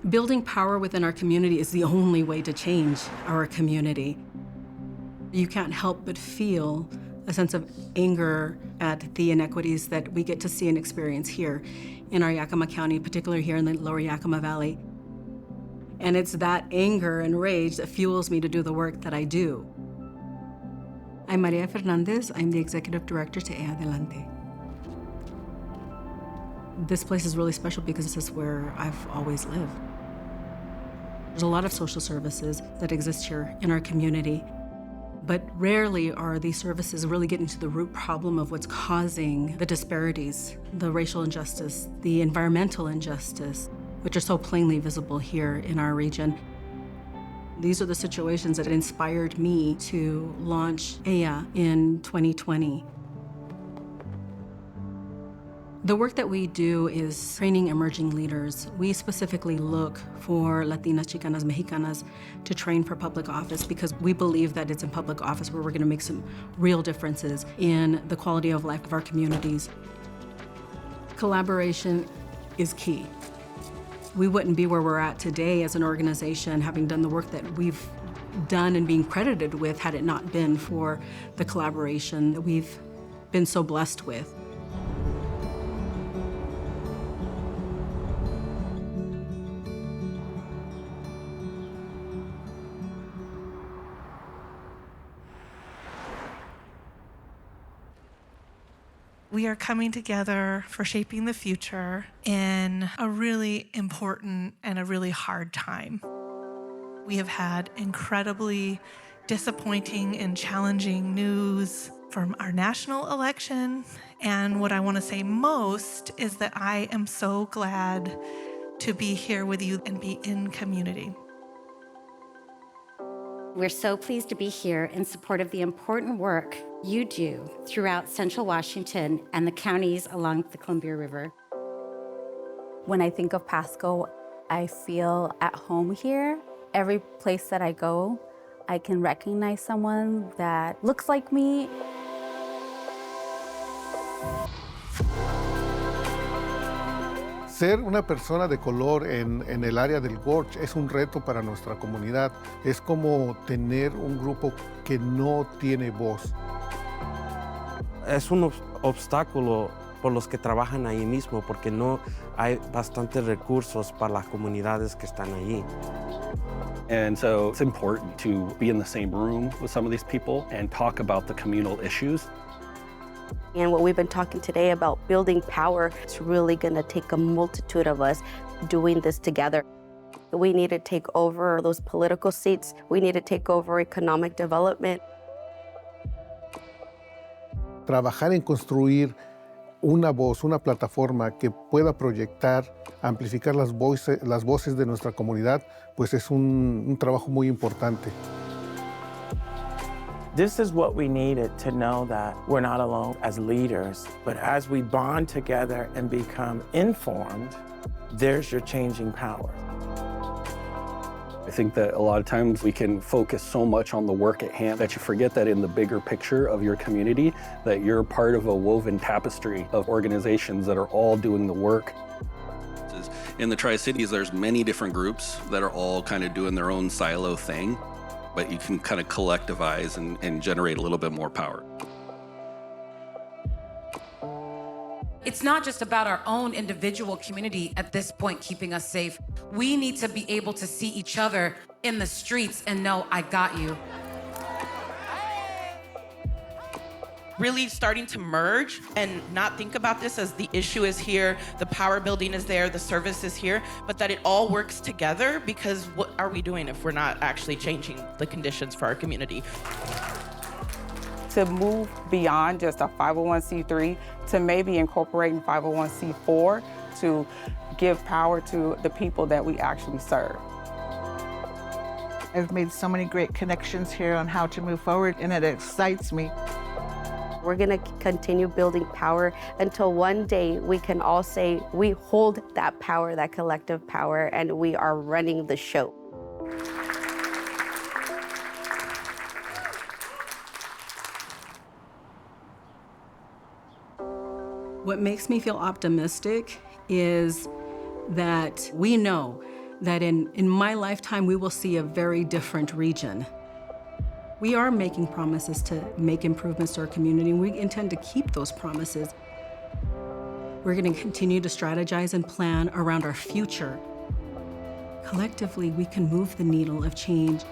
Building power within our community is the only way to change our community. You can't help but feel a sense of anger at the inequities that we get to see and experience here in our Yakima County, particularly here in the lower Yakima Valley. And it's that anger and rage that fuels me to do the work that I do. I'm Maria Fernandez. I'm the executive director to Adelante. This place is really special because this is where I've always lived. There's a lot of social services that exist here in our community, but rarely are these services really getting to the root problem of what's causing the disparities, the racial injustice, the environmental injustice, which are so plainly visible here in our region. These are the situations that inspired me to launch EA in 2020. The work that we do is training emerging leaders. We specifically look for Latinas, Chicanas, Mexicanas to train for public office because we believe that it's in public office where we're going to make some real differences in the quality of life of our communities. Collaboration is key. We wouldn't be where we're at today as an organization, having done the work that we've done and being credited with, had it not been for the collaboration that we've been so blessed with. We are coming together for shaping the future in a really important and a really hard time. We have had incredibly disappointing and challenging news from our national election. And what I want to say most is that I am so glad to be here with you and be in community. We're so pleased to be here in support of the important work you do throughout Central Washington and the counties along the Columbia River. When I think of Pasco, I feel at home here. Every place that I go, I can recognize someone that looks like me. Ser una persona de color en el área del Gorge es un reto para nuestra comunidad. Es como tener un grupo que no tiene voz. Es un obstáculo por los que trabajan ahí mismo, porque no hay bastantes recursos para las comunidades que están allí. And so it's important to be in the same room with some of these people and talk about the communal issues. And what we've been talking today about building power, it's really going to take a multitude of us doing this together. We need to take over those political seats. We need to take over economic development. Trabajar en construir una voz, una plataforma que pueda proyectar, amplificar las voces de nuestra comunidad, pues es un trabajo muy importante. This is what we needed to know that we're not alone as leaders, but as we bond together and become informed, there's your changing power. I think that a lot of times we can focus so much on the work at hand that you forget that in the bigger picture of your community, that you're part of a woven tapestry of organizations that are all doing the work. In the Tri-Cities, there's many different groups that are all kind of doing their own silo thing, but you can kind of collectivize and generate a little bit more power. It's not just about our own individual community at this point keeping us safe. We need to be able to see each other in the streets and know, I got you. Really starting to merge and not think about this as the issue is here, the power building is there, the service is here, but that it all works together, because what are we doing if we're not actually changing the conditions for our community? To move beyond just a 501c3 to maybe incorporating 501c4 to give power to the people that we actually serve. I've made so many great connections here on how to move forward, and it excites me. We're going to continue building power until one day we can all say we hold that power, that collective power, and we are running the show. What makes me feel optimistic is that we know that in my lifetime, we will see a very different region. We are making promises to make improvements to our community, and we intend to keep those promises. We're going to continue to strategize and plan around our future. Collectively, we can move the needle of change